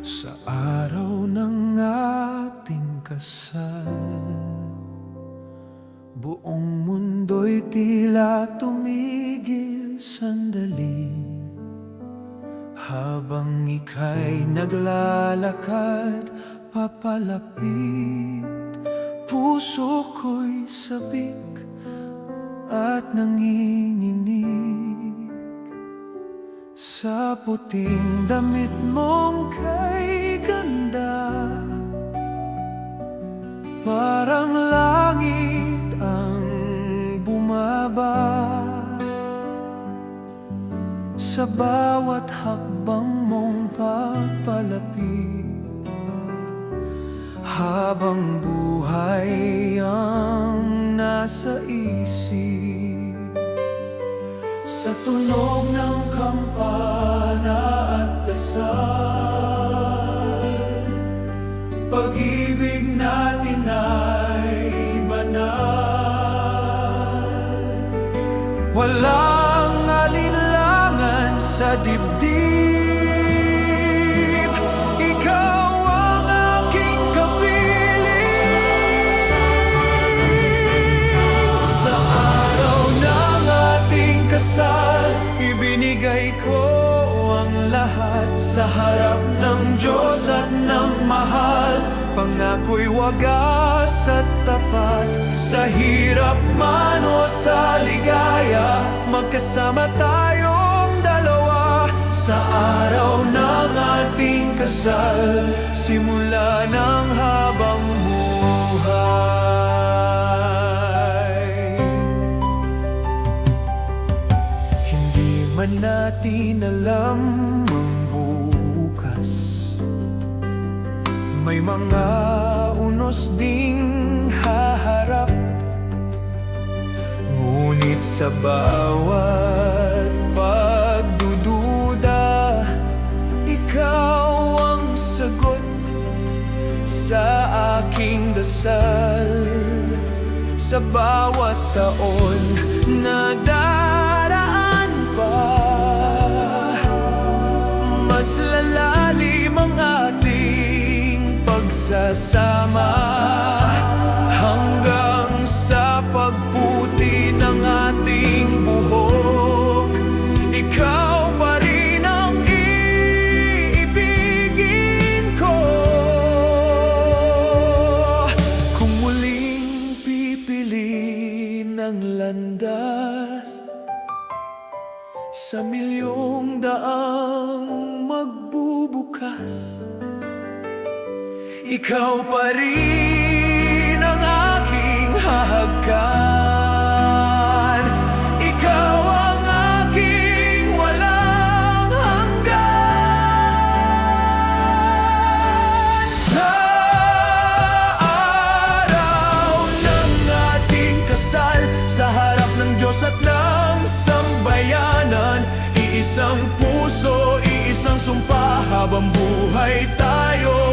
Sa araw ng ating kasal, buong mundo'y tila tumigil sandali. Habang ika'y naglalakad papalapit, puso ko'y sabik at nanginginig sa puting damit mong kay ganda. Parang langit ang bumaba sa bawat hakbang mong papalapit. Habang buhay ang nasa isip, sa tunog ng kampana at dasal, pag-ibig natin ay banal. Walang alinlangan sa dibdib, ikaw ang aking kapiling. Sa araw ng ating kasal, ibinigay ko ang lahat sa harap ng Diyos at ng mahal. Pangako'y wagas at tapat, sa hirap man o sa ligaya, magkasama tayong dalawa. Sa araw ng ating kasal, simula ng habang buhay. Hindi man natin alam ang bukas, may mga unos ding haharap. Ngunit sa bawat pagdududa, ikaw ang sagot sa aking dasal. Sa bawat taon na daraan pa, mas lalalim ang ating pagsasama, hanggang sa pagputi ng ating buhok. Ikaw pa rin ang iibigin ko. Kung muling pipiliin ang landas sa milyong daang magbubukas, ikaw pa rin ang aking hahagkan. Ikaw ang aking walang hanggan. Sa araw ng ating kasal, sa harap ng Diyos at ng sambayanan, iisang puso, iisang sumpa, habang buhay tayo